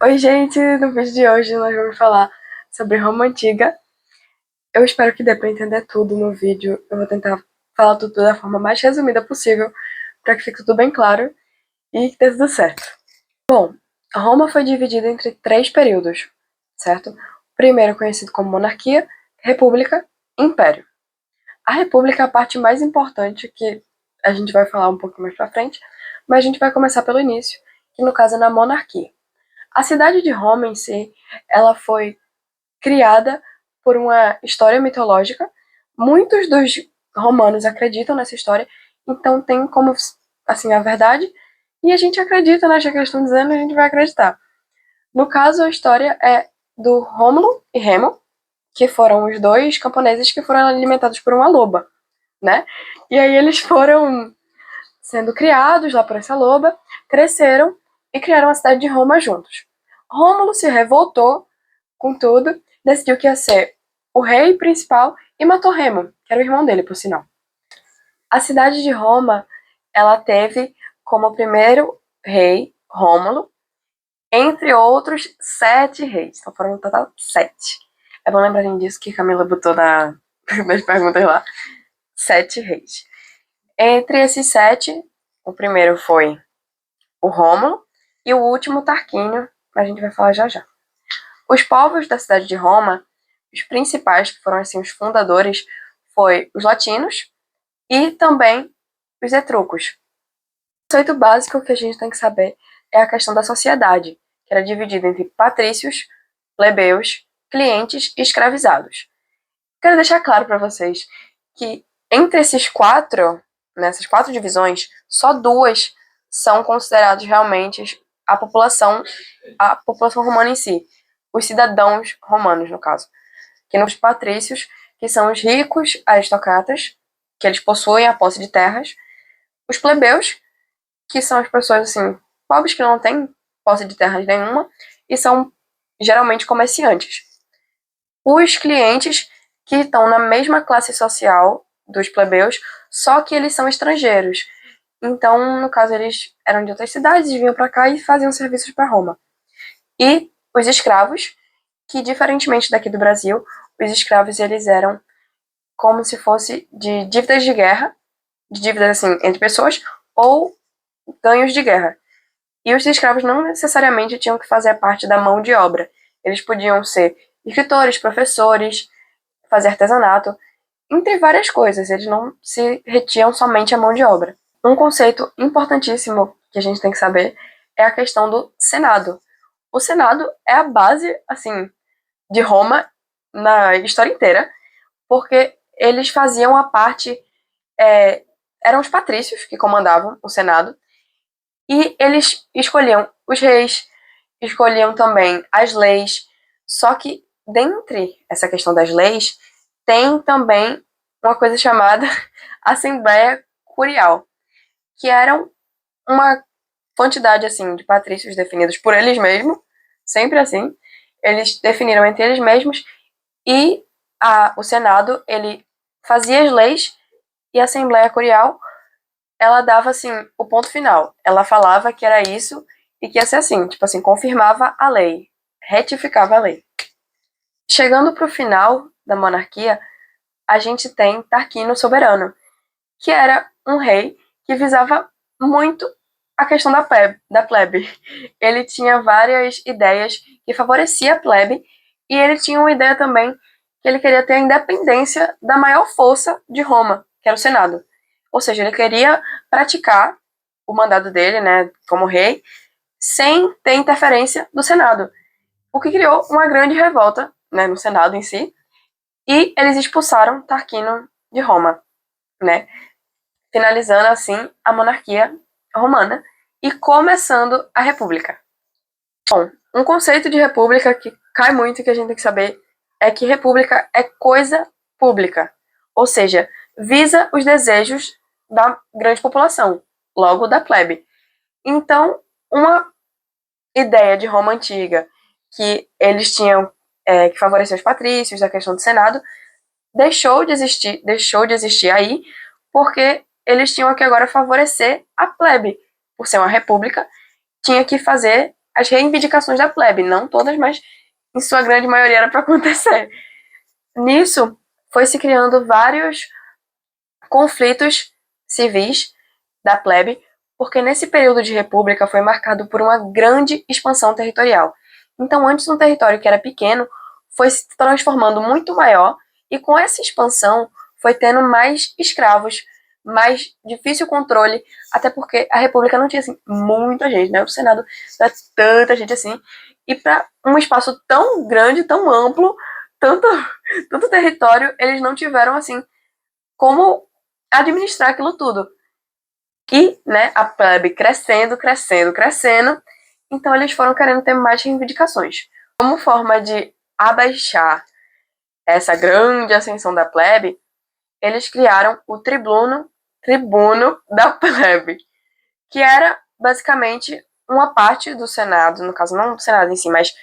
Oi, gente! No vídeo de hoje nós vamos falar sobre Roma Antiga. Eu espero que dê pra entender tudo no vídeo. Eu vou tentar falar tudo da forma mais resumida possível, para que fique tudo bem claro e que dê tudo certo. Bom, Roma foi dividida entre três períodos, certo? O primeiro conhecido como monarquia, república e império. A república é a parte mais importante que a gente vai falar um pouco mais pra frente, mas a gente vai começar pelo início, que no caso é na monarquia. A cidade de Roma em si, ela foi criada por uma história mitológica. Muitos dos romanos acreditam nessa história, então tem como, assim, a verdade, e a gente acredita nas que eles estão dizendo e a gente vai acreditar. No caso, a história é do Rômulo e Remo, que foram os dois camponeses que foram alimentados por uma loba, né? E aí eles foram sendo criados lá por essa loba, cresceram e criaram a cidade de Roma juntos. Rômulo se revoltou com tudo, decidiu que ia ser o rei principal e matou Remo, que era o irmão dele, por sinal. A cidade de Roma, ela teve como primeiro rei Rômulo, entre outros 7 reis. Então foram no total 7. É bom lembrar disso que Camila botou nas perguntas lá. 7 reis. Entre esses 7, o primeiro foi o Rômulo e o último Tarquínio, a gente vai falar já já. Os povos da cidade de Roma, os principais, que foram assim os fundadores, foi os latinos e também os etruscos. O conceito básico que a gente tem que saber é a questão da sociedade, que era dividida entre patrícios, plebeus, clientes e escravizados. Quero deixar claro para vocês que entre nessas 4 divisões, só 2 são consideradas realmente a população romana em si, os cidadãos romanos, no caso. Que nos patrícios, que são os ricos aristocratas, que eles possuem a posse de terras, os plebeus, que são as pessoas assim, pobres que não têm posse de terras nenhuma e são geralmente comerciantes. Os clientes, que estão na mesma classe social dos plebeus, só que eles são estrangeiros. Então, no caso, eles eram de outras cidades, vinham para cá e faziam serviços para Roma. E os escravos, que diferentemente daqui do Brasil, os escravos eles eram como se fosse de dívidas de guerra, de dívidas assim entre pessoas ou ganhos de guerra. E os escravos não necessariamente tinham que fazer parte da mão de obra. Eles podiam ser escritores, professores, fazer artesanato, entre várias coisas. Eles não se retiam somente à mão de obra. Um conceito importantíssimo que a gente tem que saber é a questão do Senado. O Senado é a base, assim, de Roma na história inteira, porque eles faziam a parte. Eram os patrícios que comandavam o Senado, e eles escolhiam os reis, escolhiam também as leis, só que dentre essa questão das leis, tem também uma coisa chamada Assembleia Curial, que eram uma quantidade assim de patrícios definidos por eles mesmos, sempre assim, eles definiram entre eles mesmos e o Senado ele fazia as leis e a Assembleia Curial ela dava assim o ponto final. Ela falava que era isso e que ia ser assim, tipo assim, confirmava a lei, retificava a lei. Chegando para o final da monarquia, a gente tem Tarquínio Soberano, que era um rei que visava muito a questão da plebe. Ele tinha várias ideias que favoreciam a plebe e ele tinha uma ideia também que ele queria ter a independência da maior força de Roma, que era o Senado. Ou seja, ele queria praticar o mandado dele, né, como rei, sem ter interferência do Senado, o que criou uma grande revolta, né, no Senado em si, e eles expulsaram Tarquínio de Roma, né, finalizando assim a monarquia romana e começando a república. Bom, um conceito de república que cai muito e que a gente tem que saber é que república é coisa pública, ou seja, visa os desejos da grande população, logo da plebe. Então, uma ideia de Roma antiga que eles tinham que favorecer os patrícios, a questão do Senado, deixou de existir aí, porque eles tinham que agora favorecer a plebe. Por ser uma república, tinha que fazer as reivindicações da plebe, não todas, mas em sua grande maioria era para acontecer. Nisso, foi se criando vários conflitos civis da plebe, porque nesse período de república foi marcado por uma grande expansão territorial. Então, antes um território que era pequeno foi se transformando muito maior, e com essa expansão foi tendo mais escravos, mais difícil controle, até porque a república não tinha assim muita gente, né? O Senado não é tanta gente assim, e para um espaço tão grande, tão amplo, tanto, tanto território, eles não tiveram assim como administrar aquilo tudo. E, né, a plebe crescendo, crescendo, crescendo, então eles foram querendo ter mais reivindicações. Como forma de abaixar essa grande ascensão da plebe, eles criaram o tribuno da plebe, que era basicamente uma parte do Senado, no caso não do Senado em si, mas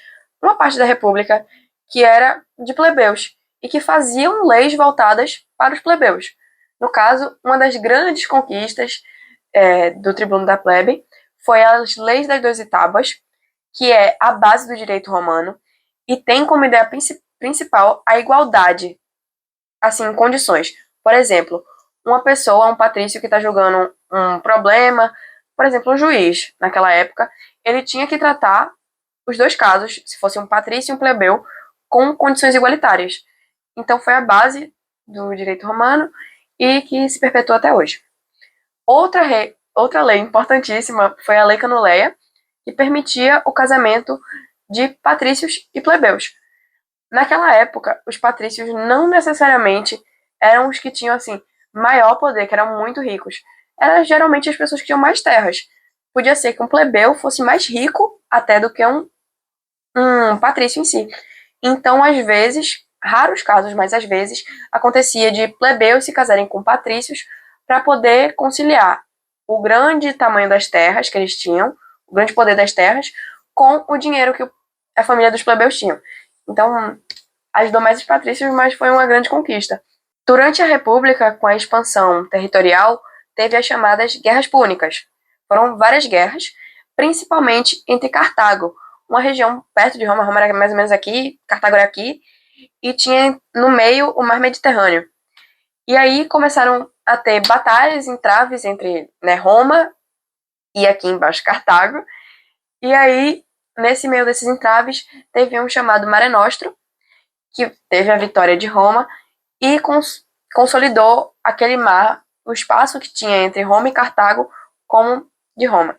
uma parte da República que era de plebeus e que faziam leis voltadas para os plebeus. No caso, uma das grandes conquistas do tribuno da plebe foi as leis das 12 tábuas, que é a base do direito romano e tem como ideia principal a igualdade, assim, em condições. Por exemplo, uma pessoa, um patrício que está julgando um problema, por exemplo, um juiz, naquela época, ele tinha que tratar os dois casos, se fosse um patrício e um plebeu, com condições igualitárias. Então foi a base do direito romano e que se perpetua até hoje. Outra lei importantíssima foi a Lei Canuleia, que permitia o casamento de patrícios e plebeus. Naquela época, os patrícios não necessariamente eram os que tinham assim maior poder, que eram muito ricos. Eram geralmente as pessoas que tinham mais terras. Podia ser que um plebeu fosse mais rico até do que um patrício em si. Então, às vezes, raros casos, mas às vezes, acontecia de plebeus se casarem com patrícios para poder conciliar o grande tamanho das terras que eles tinham, o grande poder das terras, com o dinheiro que a família dos plebeus tinha. Então, ajudou mais os patrícios, mas foi uma grande conquista. Durante a República, com a expansão territorial, teve as chamadas Guerras Púnicas. Foram várias guerras, principalmente entre Cartago, uma região perto de Roma. Roma era mais ou menos aqui, Cartago era aqui, e tinha no meio o Mar Mediterrâneo. E aí começaram a ter batalhas, entraves entre, né, Roma e aqui embaixo Cartago. E aí, nesse meio desses entraves, teve um chamado Mare Nostrum, que teve a vitória de Roma e consolidou aquele mar, o espaço que tinha entre Roma e Cartago, como de Roma.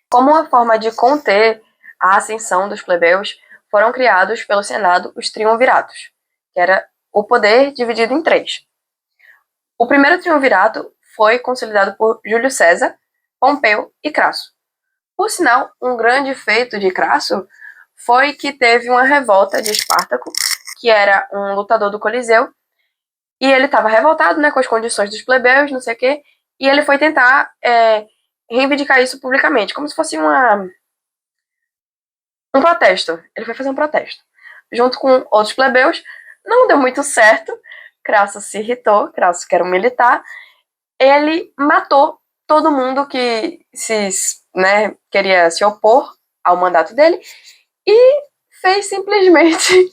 Como uma forma de conter a ascensão dos plebeus, foram criados pelo Senado os triunviratos, que era o poder dividido em três. O primeiro triunvirato foi consolidado por Júlio César, Pompeu e Crasso. Por sinal, um grande feito de Crasso foi que teve uma revolta de Espartaco, que era um lutador do Coliseu, e ele estava revoltado, né, com as condições dos plebeus, não sei o quê, e ele foi tentar reivindicar isso publicamente, como se fosse um protesto. Ele foi fazer um protesto. Junto com outros plebeus, não deu muito certo, Crasso se irritou, Crasso, que era um militar, ele matou todo mundo que queria se opor ao mandato dele e fez simplesmente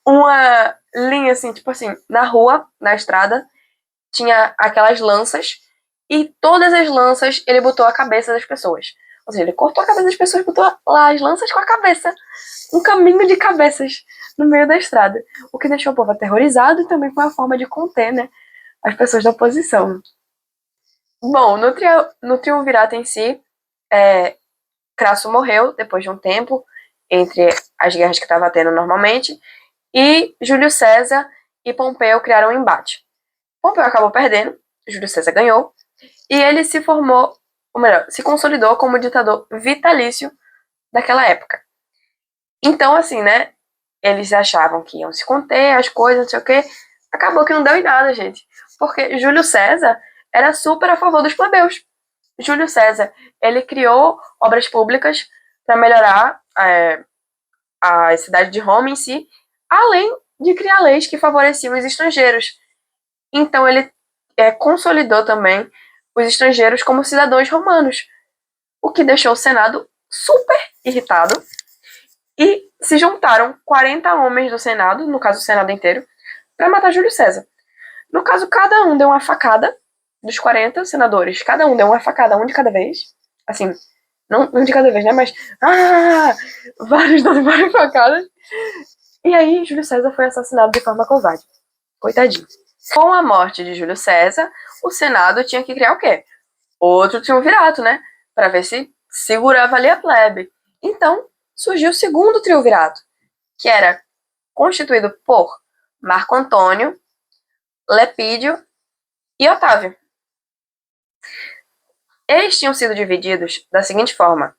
uma linha assim, tipo assim, na rua, na estrada, tinha aquelas lanças e todas as lanças ele botou a cabeça das pessoas. Ou seja, ele cortou a cabeça das pessoas e botou lá as lanças com a cabeça. Um caminho de cabeças no meio da estrada. O que deixou o povo aterrorizado e também foi uma forma de conter, né, as pessoas da oposição. Bom, no triunvirato em si, Crasso morreu depois de um tempo, entre as guerras que estava tendo normalmente, e Júlio César e Pompeu criaram um embate. Pompeu acabou perdendo, Júlio César ganhou, e ele se formou, ou melhor, se consolidou como ditador vitalício daquela época. Então, assim, né, eles achavam que iam se conter, as coisas, não sei o quê, acabou que não deu em nada, gente, porque Júlio César era super a favor dos plebeus. Júlio César, ele criou obras públicas para melhorar a cidade de Roma em si, além de criar leis que favoreciam os estrangeiros. Então ele consolidou também os estrangeiros como cidadãos romanos, o que deixou o Senado super irritado e se juntaram 40 homens do Senado, no caso o Senado inteiro, para matar Júlio César. No caso, cada um deu uma facada, dos 40 senadores, cada um deu uma facada, um de cada vez. Assim, não um de cada vez, né? Mas, vários dando várias facadas. E aí, Júlio César foi assassinado de forma covarde. Coitadinho. Com a morte de Júlio César, o Senado tinha que criar o quê? Outro triunvirato, né? Para ver se segurava ali a plebe. Então, surgiu o segundo triunvirato, que era constituído por Marco Antônio, Lepídio e Otávio. Eles tinham sido divididos da seguinte forma: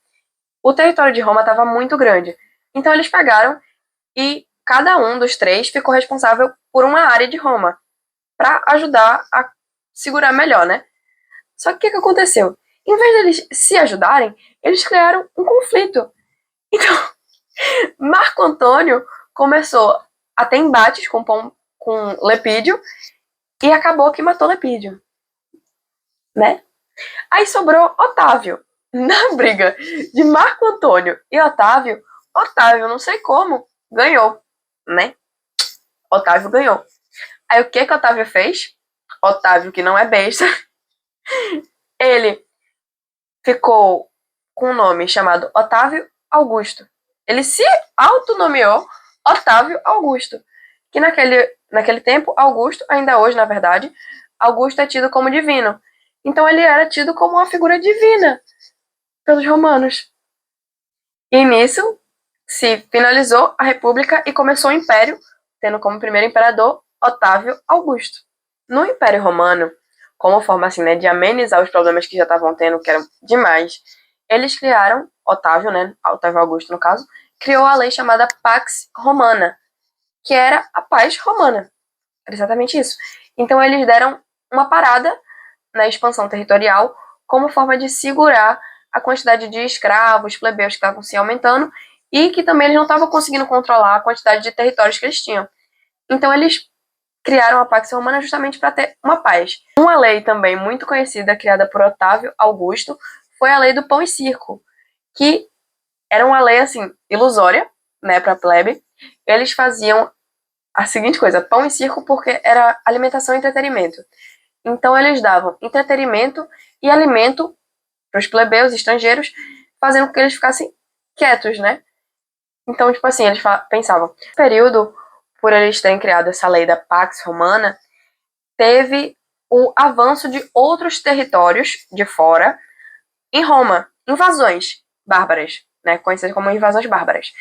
o território de Roma estava muito grande, então eles pegaram e cada um dos três ficou responsável por uma área de Roma, para ajudar a segurar melhor, né? Só que o que aconteceu? Em vez deles se ajudarem, eles criaram um conflito. Então, Marco Antônio começou a ter embates com Lepídio e acabou que matou Lepídio, né? Aí sobrou Otávio. Na briga de Marco Antônio e Otávio, Otávio, não sei como, ganhou, né? Otávio ganhou. Aí o que Otávio fez? Otávio, que não é besta, ele ficou com um nome chamado Otávio Augusto. Ele se autonomeou Otávio Augusto, que naquele tempo, Augusto, ainda hoje, na verdade, Augusto é tido como divino. Então ele era tido como uma figura divina pelos romanos. E nisso se finalizou a república e começou o império, tendo como primeiro imperador Otávio Augusto. No Império Romano, como forma assim, né, de amenizar os problemas que já estavam tendo, que eram demais, eles criaram, Otávio, né, Otávio Augusto no caso, criou a lei chamada Pax Romana, que era a paz romana. Era exatamente isso. Então eles deram uma parada na expansão territorial como forma de segurar a quantidade de escravos, plebeus que estavam se aumentando e que também eles não estavam conseguindo controlar a quantidade de territórios que eles tinham. Então eles criaram a Pax Romana justamente para ter uma paz. Uma lei também muito conhecida, criada por Otávio Augusto, foi a lei do pão e circo, que era uma lei assim ilusória, né, para a plebe. Eles faziam a seguinte coisa: pão e circo, porque era alimentação e entretenimento. Então eles davam entretenimento e alimento para os plebeus estrangeiros, fazendo com que eles ficassem quietos, né? Então, tipo assim, eles pensavam, no período, por eles terem criado essa lei da Pax Romana, teve o avanço de outros territórios de fora em Roma, invasões bárbaras, né? Conhecidas como invasões bárbaras.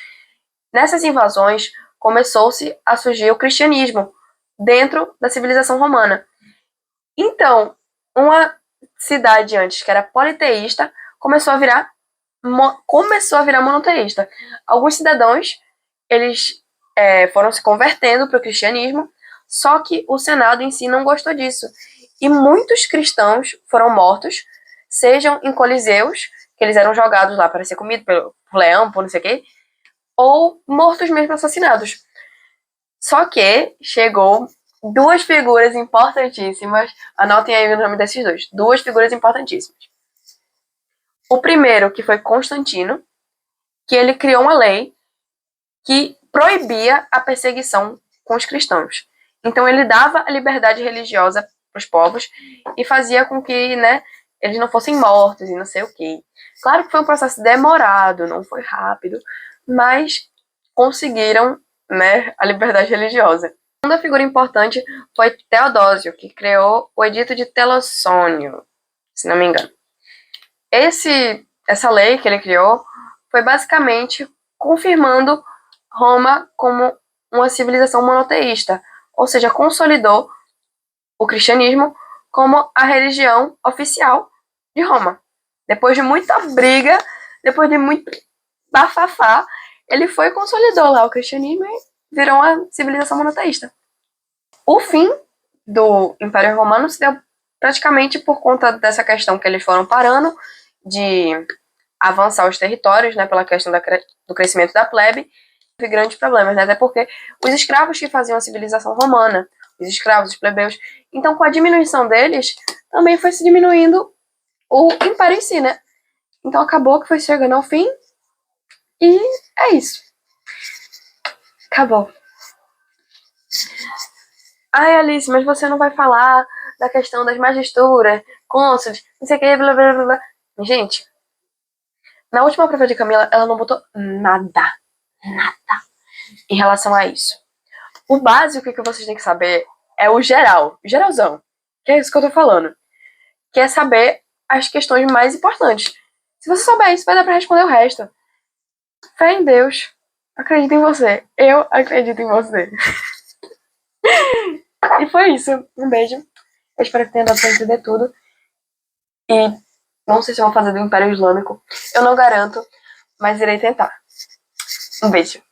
Nessas invasões, começou-se a surgir o cristianismo dentro da civilização romana. Então, uma cidade antes que era politeísta começou a virar monoteísta. Alguns cidadãos eles foram se convertendo para o cristianismo, só que o Senado em si não gostou disso. E muitos cristãos foram mortos, sejam em coliseus, que eles eram jogados lá para ser comidos por leão, por não sei o quê, ou mortos mesmo, assassinados. Só que chegou duas figuras importantíssimas, anotem aí o nome desses dois, duas figuras importantíssimas. O primeiro, que foi Constantino, que ele criou uma lei que proibia a perseguição com os cristãos. Então ele dava a liberdade religiosa para os povos e fazia com que, né, eles não fossem mortos e não sei o quê. Claro que foi um processo demorado, não foi rápido, mas conseguiram, né, a liberdade religiosa. A segunda figura importante foi Teodósio, que criou o Edito de Telossônio, se não me engano. Essa lei que ele criou foi basicamente confirmando Roma como uma civilização monoteísta, ou seja, consolidou o cristianismo como a religião oficial de Roma. Depois de muita briga, depois de muito bafafá, ele foi e consolidou lá o cristianismo e virou uma civilização monoteísta. O fim do Império Romano se deu praticamente por conta dessa questão que eles foram parando de avançar os territórios, né, pela questão do crescimento da plebe, teve grandes problemas, né, até porque os escravos que faziam a civilização romana, os escravos, os plebeus, então com a diminuição deles, também foi se diminuindo o império em si, né. Então acabou que foi chegando ao fim, E é isso. Acabou. Ai, Alice, mas você não vai falar da questão das magisturas, cônsules, não sei o que, blá blá blá blá. Gente, na última prova de Camila, ela não botou nada, nada em relação a isso. O básico que vocês têm que saber é o geral, geralzão, que é isso que eu tô falando, que é saber as questões mais importantes. Se você souber isso, vai dar pra responder o resto. Fé em Deus. Acredito em você. Eu acredito em você. E foi isso. Um beijo. Eu espero que tenha dado pra entender tudo. E não sei se eu vou fazer do Império Islâmico. Eu não garanto, mas irei tentar. Um beijo.